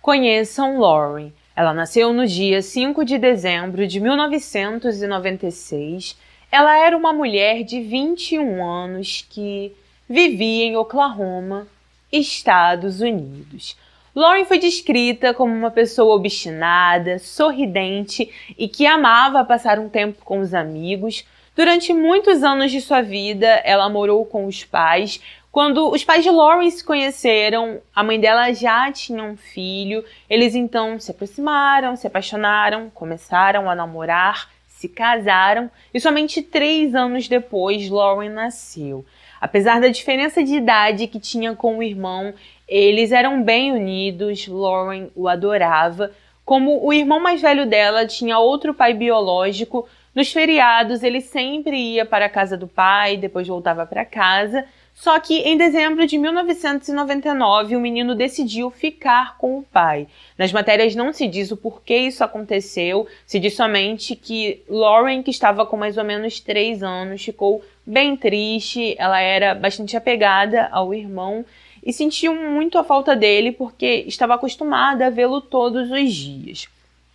Conheçam Lauren. Ela nasceu no dia 5 de dezembro de 1996. Ela era uma mulher de 21 anos que vivia em Oklahoma, Estados Unidos. Lauren foi descrita como uma pessoa obstinada, sorridente e que amava passar um tempo com os amigos. Durante muitos anos de sua vida, ela morou com os pais. Quando os pais de Lauren se conheceram, a mãe dela já tinha um filho. Eles então se aproximaram, se apaixonaram, começaram a namorar, se casaram e somente 3 anos depois Lauren nasceu. Apesar da diferença de idade que tinha com o irmão, eles eram bem unidos. Lauren o adorava. Como o irmão mais velho dela tinha outro pai biológico, nos feriados ele sempre ia para a casa do pai, depois voltava para casa. Só que em dezembro de 1999 o menino decidiu ficar com o pai. Nas matérias não se diz o porquê isso aconteceu, se diz somente que Lauren, que estava com mais ou menos 3 anos, ficou bem triste. Ela era bastante apegada ao irmão e sentiu muito a falta dele porque estava acostumada a vê-lo todos os dias.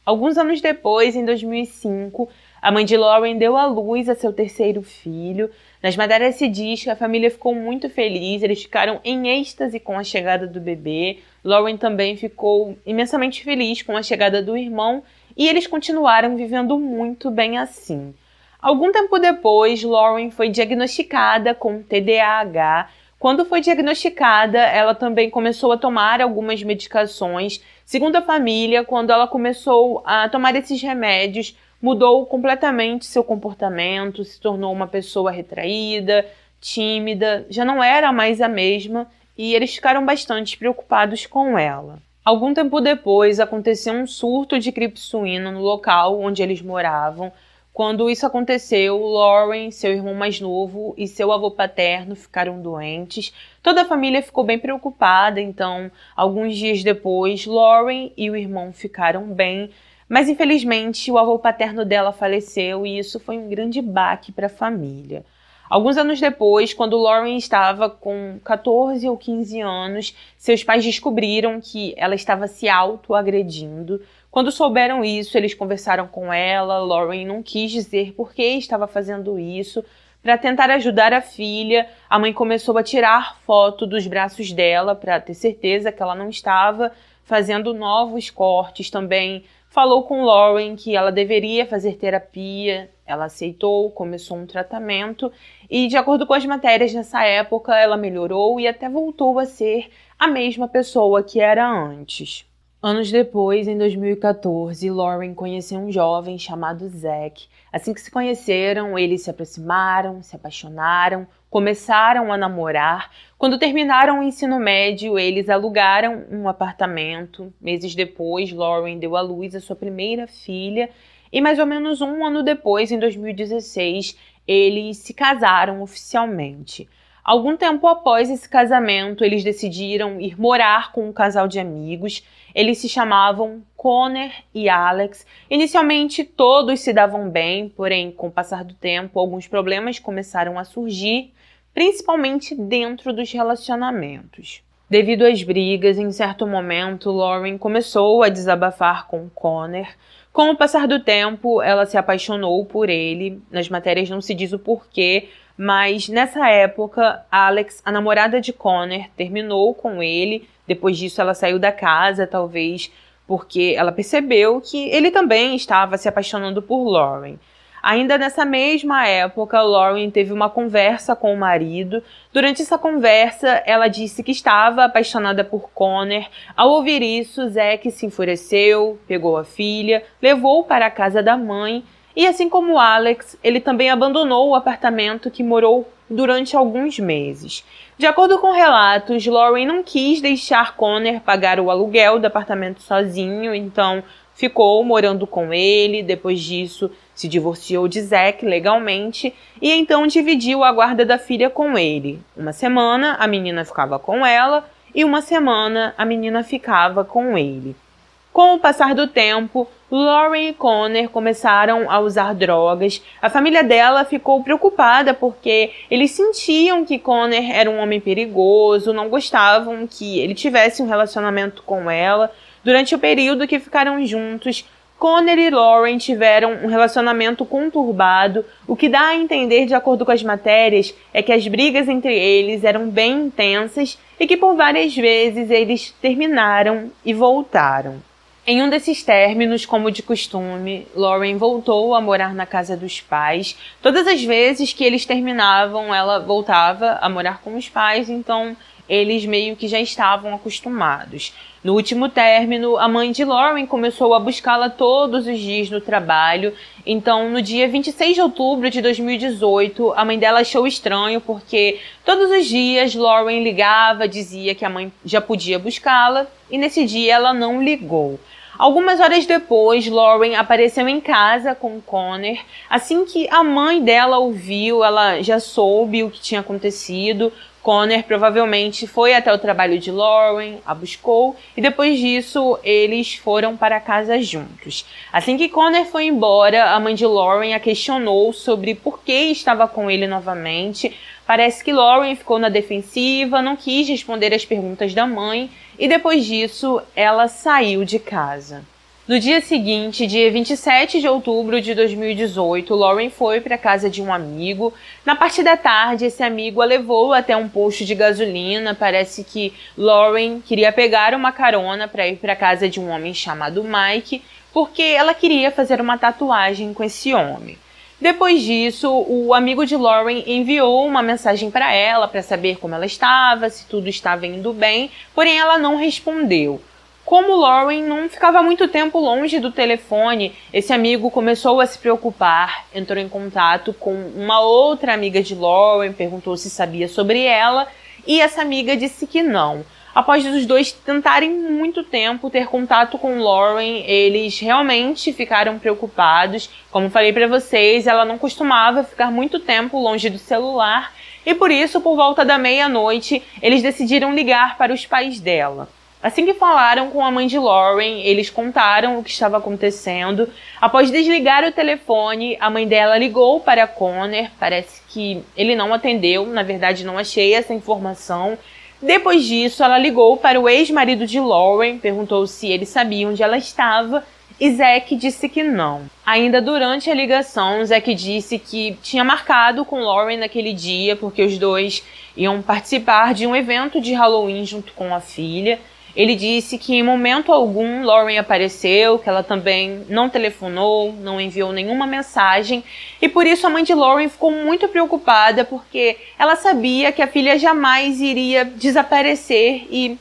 Alguns anos depois, em 2005, a mãe de Lauren deu à luz a seu 3º filho. Nas matérias se diz que a família ficou muito feliz, eles ficaram em êxtase com a chegada do bebê. Lauren também ficou imensamente feliz com a chegada do irmão e eles continuaram vivendo muito bem assim. Algum tempo depois, Lauren foi diagnosticada com TDAH. Quando foi diagnosticada, ela também começou a tomar algumas medicações. Segundo a família, quando ela começou a tomar esses remédios, mudou completamente seu comportamento, se tornou uma pessoa retraída, tímida, já não era mais a mesma e eles ficaram bastante preocupados com ela. Algum tempo depois, aconteceu um surto de gripe suína no local onde eles moravam. Quando isso aconteceu, Lauren, seu irmão mais novo e seu avô paterno ficaram doentes. Toda a família ficou bem preocupada, então, alguns dias depois, Lauren e o irmão ficaram bem, mas infelizmente o avô paterno dela faleceu e isso foi um grande baque para a família. Alguns anos depois, quando Lauren estava com 14 ou 15 anos, seus pais descobriram que ela estava se autoagredindo. Quando souberam isso, eles conversaram com ela. Lauren não quis dizer por que estava fazendo isso. Para tentar ajudar a filha, a mãe começou a tirar foto dos braços dela para ter certeza que ela não estava fazendo novos cortes. Também falou com Lauren que ela deveria fazer terapia. Ela aceitou, começou um tratamento e, de acordo com as matérias nessa época, ela melhorou e até voltou a ser a mesma pessoa que era antes. Anos depois, em 2014, Lauren conheceu um jovem chamado Zack. Assim que se conheceram, eles se aproximaram, se apaixonaram, começaram a namorar. Quando terminaram o ensino médio, eles alugaram um apartamento. Meses depois, Lauren deu à luz a sua primeira filha. E mais ou menos um ano depois, em 2016, eles se casaram oficialmente. Algum tempo após esse casamento, eles decidiram ir morar com um casal de amigos. Eles se chamavam Connor e Alex. Inicialmente, todos se davam bem, porém, com o passar do tempo, alguns problemas começaram a surgir, principalmente dentro dos relacionamentos. Devido às brigas, em certo momento, Lauren começou a desabafar com Connor. Com o passar do tempo, ela se apaixonou por ele. Nas matérias não se diz o porquê, mas nessa época, Alex, a namorada de Connor, terminou com ele. Depois disso, ela saiu da casa, talvez porque ela percebeu que ele também estava se apaixonando por Lauren. Ainda nessa mesma época, Lauren teve uma conversa com o marido. Durante essa conversa, ela disse que estava apaixonada por Connor. Ao ouvir isso, Zack se enfureceu, pegou a filha, levou para a casa da mãe e, assim como Alex, ele também abandonou o apartamento que morou durante alguns meses. De acordo com relatos, Lauren não quis deixar Connor pagar o aluguel do apartamento sozinho, então ficou morando com ele. Depois disso, se divorciou de Zack legalmente e então dividiu a guarda da filha com ele. Uma semana a menina ficava com ela e uma semana a menina ficava com ele. Com o passar do tempo, Lauren e Connor começaram a usar drogas. A família dela ficou preocupada porque eles sentiam que Connor era um homem perigoso, não gostavam que ele tivesse um relacionamento com ela. Durante o período que ficaram juntos, Connor e Lauren tiveram um relacionamento conturbado. O que dá a entender, de acordo com as matérias, é que as brigas entre eles eram bem intensas e que por várias vezes eles terminaram e voltaram. Em um desses términos, como de costume, Lauren voltou a morar na casa dos pais. Todas as vezes que eles terminavam, ela voltava a morar com os pais, então eles meio que já estavam acostumados. No último término, a mãe de Lauren começou a buscá-la todos os dias no trabalho. Então, no dia 26 de outubro de 2018, a mãe dela achou estranho porque todos os dias Lauren ligava, dizia que a mãe já podia buscá-la, e nesse dia ela não ligou. Algumas horas depois, Lauren apareceu em casa com Connor. Assim que a mãe dela ouviu, ela já soube o que tinha acontecido. Connor provavelmente foi até o trabalho de Lauren, a buscou, e depois disso eles foram para casa juntos. Assim que Connor foi embora, a mãe de Lauren a questionou sobre por que estava com ele novamente. Parece que Lauren ficou na defensiva, não quis responder as perguntas da mãe, e depois disso ela saiu de casa. No dia seguinte, dia 27 de outubro de 2018, Lauren foi para a casa de um amigo. Na parte da tarde, esse amigo a levou até um posto de gasolina. Parece que Lauren queria pegar uma carona para ir para a casa de um homem chamado Mike, porque ela queria fazer uma tatuagem com esse homem. Depois disso, o amigo de Lauren enviou uma mensagem para ela para saber como ela estava, se tudo estava indo bem, porém ela não respondeu. Como Lauren não ficava muito tempo longe do telefone, esse amigo começou a se preocupar, entrou em contato com uma outra amiga de Lauren, perguntou se sabia sobre ela, e essa amiga disse que não. Após os dois tentarem muito tempo ter contato com Lauren, eles realmente ficaram preocupados. Como falei para vocês, ela não costumava ficar muito tempo longe do celular, e por isso, por volta da meia-noite, eles decidiram ligar para os pais dela. Assim que falaram com a mãe de Lauren, eles contaram o que estava acontecendo. Após desligar o telefone, a mãe dela ligou para Connor. Parece que ele não atendeu, na verdade não achei essa informação. Depois disso, ela ligou para o ex-marido de Lauren, perguntou se ele sabia onde ela estava, e Zack disse que não. Ainda durante a ligação, Zack disse que tinha marcado com Lauren naquele dia, porque os dois iam participar de um evento de Halloween junto com a filha. Ele disse que em momento algum Lauren apareceu, que ela também não telefonou, não enviou nenhuma mensagem, e por isso a mãe de Lauren ficou muito preocupada, porque ela sabia que a filha jamais iria desaparecer e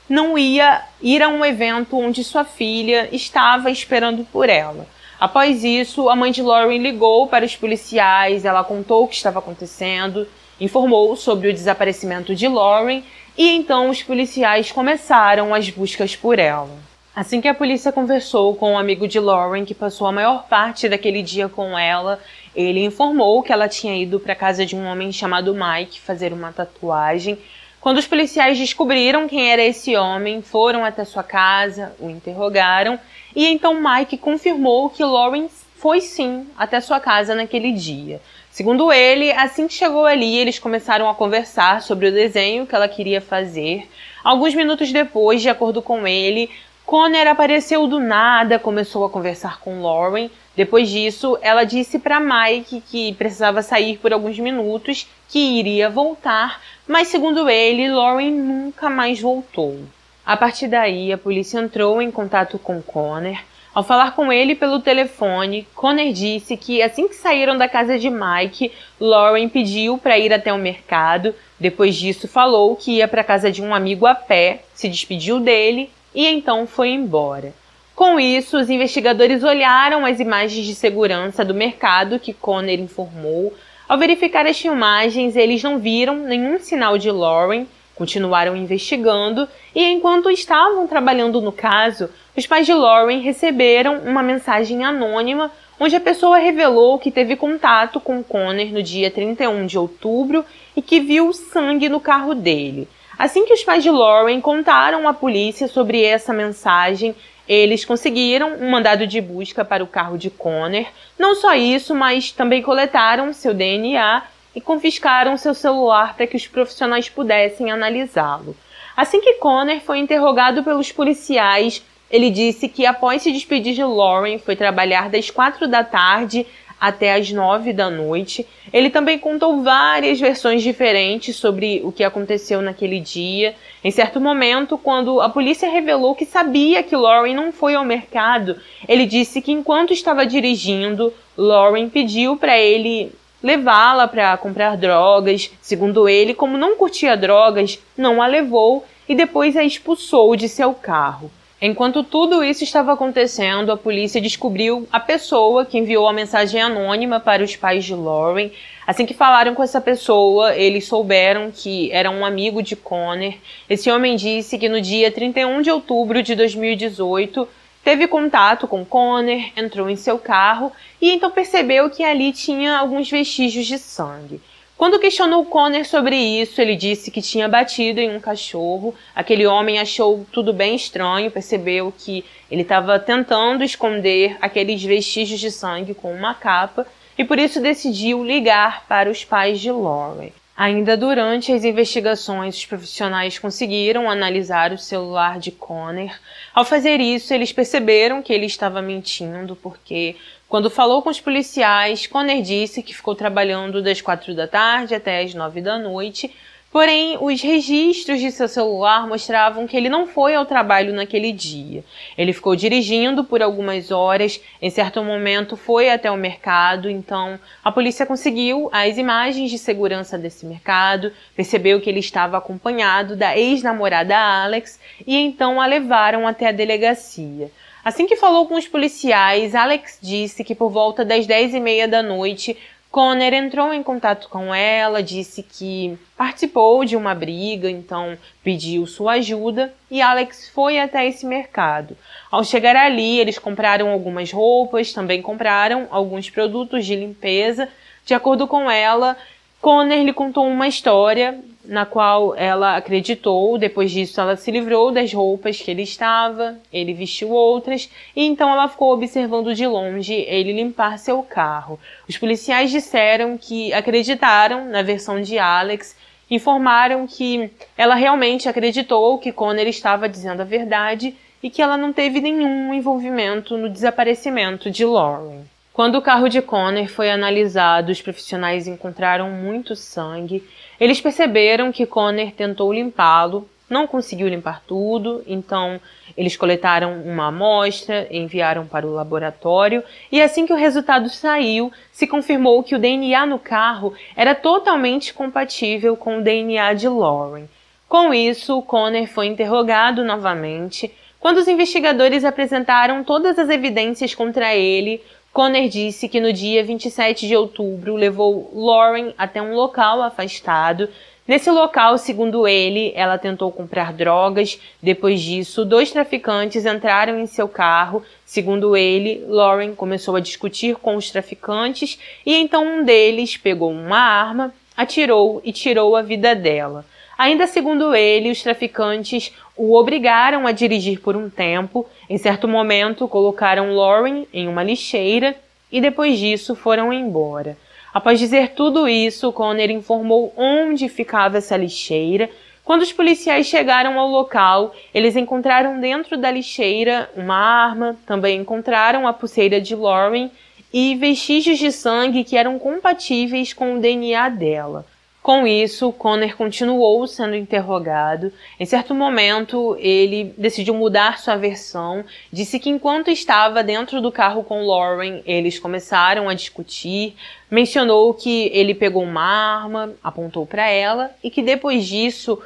não ia ir a um evento onde sua filha estava esperando por ela. Após isso, a mãe de Lauren ligou para os policiais, ela contou o que estava acontecendo, informou sobre o desaparecimento de Lauren, e então os policiais começaram as buscas por ela. Assim que a polícia conversou com um amigo de Lauren, que passou a maior parte daquele dia com ela, ele informou que ela tinha ido para a casa de um homem chamado Mike fazer uma tatuagem. Quando os policiais descobriram quem era esse homem, foram até sua casa, o interrogaram, e então Mike confirmou que Lauren foi sim até sua casa naquele dia. Segundo ele, assim que chegou ali, eles começaram a conversar sobre o desenho que ela queria fazer. Alguns minutos depois, de acordo com ele, Connor apareceu do nada, começou a conversar com Lauren. Depois disso, ela disse para Mike que precisava sair por alguns minutos, que iria voltar, mas segundo ele, Lauren nunca mais voltou. A partir daí, a polícia entrou em contato com Connor. Ao falar com ele pelo telefone, Connor disse que assim que saíram da casa de Mike, Lauren pediu para ir até o mercado. Depois disso, falou que ia para a casa de um amigo a pé, se despediu dele e então foi embora. Com isso, os investigadores olharam as imagens de segurança do mercado que Connor informou. Ao verificar as filmagens, eles não viram nenhum sinal de Lauren. Continuaram investigando e, enquanto estavam trabalhando no caso, os pais de Lauren receberam uma mensagem anônima onde a pessoa revelou que teve contato com Connor no dia 31 de outubro e que viu sangue no carro dele. Assim que os pais de Lauren contaram à polícia sobre essa mensagem, eles conseguiram um mandado de busca para o carro de Connor. Não só isso, mas também coletaram seu DNA e confiscaram seu celular para que os profissionais pudessem analisá-lo. Assim que Connor foi interrogado pelos policiais, Ele disse que após se despedir de Lauren, foi trabalhar das 4 da tarde até as 9 da noite. Ele também contou várias versões diferentes sobre o que aconteceu naquele dia. Em certo momento, quando a polícia revelou que sabia que Lauren não foi ao mercado, ele disse que enquanto estava dirigindo, Lauren pediu para ele levá-la para comprar drogas. Segundo ele, como não curtia drogas, não a levou e depois a expulsou de seu carro. Enquanto tudo isso estava acontecendo, a polícia descobriu a pessoa que enviou a mensagem anônima para os pais de Lauren. Assim que falaram com essa pessoa, eles souberam que era um amigo de Conner. Esse homem disse que no dia 31 de outubro de 2018, teve contato com Conner, entrou em seu carro e então percebeu que ali tinha alguns vestígios de sangue. Quando questionou Conner sobre isso, ele disse que tinha batido em um cachorro. Aquele homem achou tudo bem estranho, percebeu que ele estava tentando esconder aqueles vestígios de sangue com uma capa e por isso decidiu ligar para os pais de Lauren. Ainda durante as investigações, os profissionais conseguiram analisar o celular de Conner. Ao fazer isso, eles perceberam que ele estava mentindo, porque quando falou com os policiais, Conner disse que ficou trabalhando das 4 da tarde até as 9 da noite, porém os registros de seu celular mostravam que ele não foi ao trabalho naquele dia. Ele ficou dirigindo por algumas horas, em certo momento foi até o mercado, então a polícia conseguiu as imagens de segurança desse mercado, percebeu que ele estava acompanhado da ex-namorada Alex e então a levaram até a delegacia. Assim que falou com os policiais, Alex disse que por volta das 10h30 da noite, Conner entrou em contato com ela, disse que participou de uma briga, então pediu sua ajuda e Alex foi até esse mercado. Ao chegar ali, eles compraram algumas roupas, também compraram alguns produtos de limpeza. De acordo com ela, Conner lhe contou uma história na qual ela acreditou. Depois disso, ela se livrou das roupas que ele estava, ele vestiu outras, e então ela ficou observando de longe ele limpar seu carro. Os policiais disseram que acreditaram na versão de Alex, informaram que ela realmente acreditou que Conner estava dizendo a verdade e que ela não teve nenhum envolvimento no desaparecimento de Lauren. Quando o carro de Conner foi analisado, os profissionais encontraram muito sangue. Eles perceberam que Conner tentou limpá-lo, não conseguiu limpar tudo, então eles coletaram uma amostra, enviaram para o laboratório e assim que o resultado saiu, se confirmou que o DNA no carro era totalmente compatível com o DNA de Lauren. Com isso, Conner foi interrogado novamente. Quando os investigadores apresentaram todas as evidências contra ele, Conner disse que no dia 27 de outubro levou Lauren até um local afastado. Nesse local, segundo ele, ela tentou comprar drogas. Depois disso, 2 traficantes entraram em seu carro. Segundo ele, Lauren começou a discutir com os traficantes e então um deles pegou uma arma, atirou e tirou a vida dela. Ainda segundo ele, os traficantes o obrigaram a dirigir por um tempo. Em certo momento, colocaram Lauren em uma lixeira e depois disso foram embora. Após dizer tudo isso, Conner informou onde ficava essa lixeira. Quando os policiais chegaram ao local, eles encontraram dentro da lixeira uma arma, também encontraram a pulseira de Lauren e vestígios de sangue que eram compatíveis com o DNA dela. Com isso, Conner continuou sendo interrogado. Em certo momento, ele decidiu mudar sua versão. Disse que enquanto estava dentro do carro com Lauren, eles começaram a discutir. Mencionou que ele pegou uma arma, apontou para ela e que depois disso,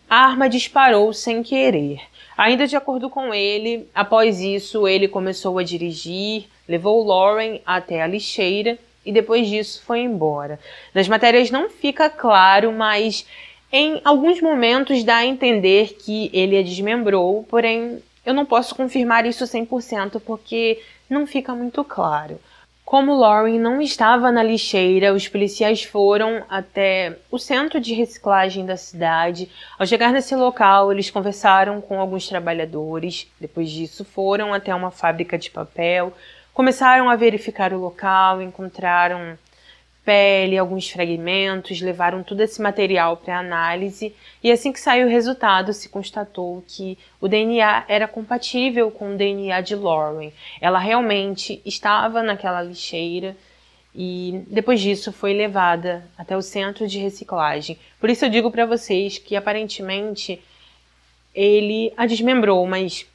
a arma disparou sem querer. Ainda de acordo com ele, após isso, ele começou a dirigir, levou Lauren até a lixeira e depois disso foi embora. Nas matérias não fica claro, mas em alguns momentos dá a entender que ele a desmembrou, porém eu não posso confirmar isso 100% porque não fica muito claro. Como Lauren não estava na lixeira, os policiais foram até o centro de reciclagem da cidade. Ao chegar nesse local, eles conversaram com alguns trabalhadores. Depois disso, foram até uma fábrica de papel. Começaram a verificar o local, encontraram pele, alguns fragmentos, levaram todo esse material para análise e assim que saiu o resultado se constatou que o DNA era compatível com o DNA de Lauren. Ela realmente estava naquela lixeira e depois disso foi levada até o centro de reciclagem. Por isso eu digo para vocês que aparentemente ele a desmembrou, mas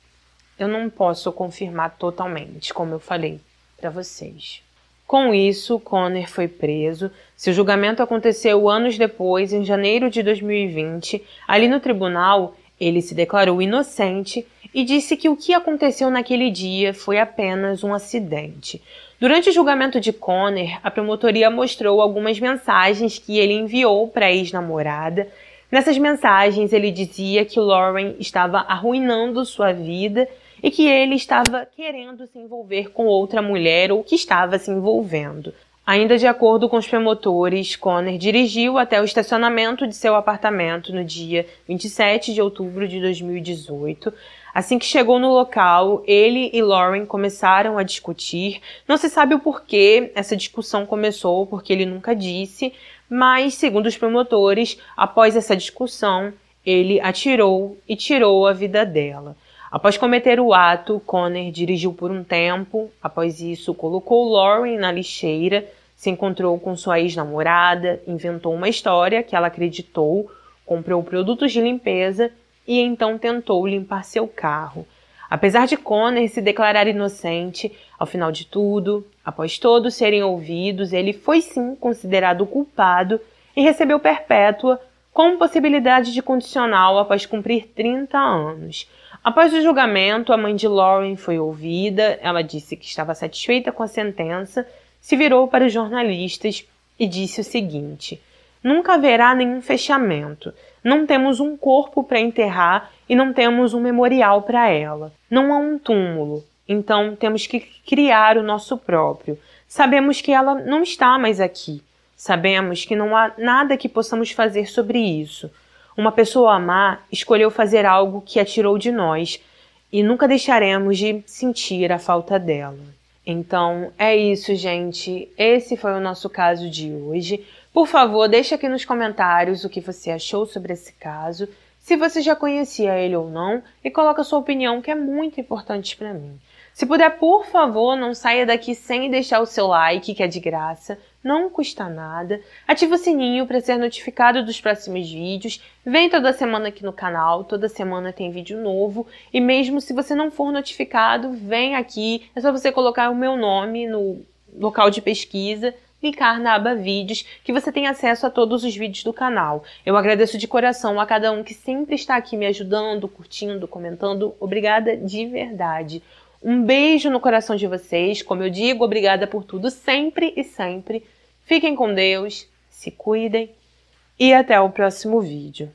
eu não posso confirmar totalmente, como eu falei para vocês. Com isso, Conner foi preso. Seu julgamento aconteceu anos depois, em janeiro de 2020. Ali no tribunal, ele se declarou inocente e disse que o que aconteceu naquele dia foi apenas um acidente. Durante o julgamento de Conner, a promotoria mostrou algumas mensagens que ele enviou para a ex-namorada. Nessas mensagens, ele dizia que Lauren estava arruinando sua vida e que ele estava querendo se envolver com outra mulher ou que estava se envolvendo. Ainda de acordo com os promotores, Conner dirigiu até o estacionamento de seu apartamento no dia 27 de outubro de 2018. Assim que chegou no local, ele e Lauren começaram a discutir. Não se sabe o porquê essa discussão começou, porque ele nunca disse, mas, segundo os promotores, após essa discussão, ele atirou e tirou a vida dela. Após cometer o ato, Conner dirigiu por um tempo. Após isso, colocou Lauren na lixeira, se encontrou com sua ex-namorada, inventou uma história que ela acreditou, comprou produtos de limpeza e então tentou limpar seu carro. Apesar de Conner se declarar inocente, ao final de tudo, após todos serem ouvidos, ele foi sim considerado culpado e recebeu perpétua com possibilidade de condicional após cumprir 30 anos. Após o julgamento, a mãe de Lauren foi ouvida. Ela disse que estava satisfeita com a sentença, se virou para os jornalistas e disse o seguinte: nunca haverá nenhum fechamento. Não temos um corpo para enterrar e não temos um memorial para ela. Não há um túmulo, então temos que criar o nosso próprio. Sabemos que ela não está mais aqui. Sabemos que não há nada que possamos fazer sobre isso. Uma pessoa má escolheu fazer algo que a tirou de nós e nunca deixaremos de sentir a falta dela. Então, é isso, gente. Esse foi o nosso caso de hoje. Por favor, deixe aqui nos comentários o que você achou sobre esse caso, se você já conhecia ele ou não, e coloque a sua opinião, que é muito importante para mim. Se puder, por favor, não saia daqui sem deixar o seu like, que é de graça, não custa nada. Ative o sininho para ser notificado dos próximos vídeos. Vem toda semana aqui no canal, toda semana tem vídeo novo. E mesmo se você não for notificado, vem aqui. É só você colocar o meu nome no local de pesquisa, clicar na aba vídeos, que você tem acesso a todos os vídeos do canal. Eu agradeço de coração a cada um que sempre está aqui me ajudando, curtindo, comentando. Obrigada de verdade. Um beijo no coração de vocês. Como eu digo, obrigada por tudo sempre e sempre. Fiquem com Deus, se cuidem e até o próximo vídeo.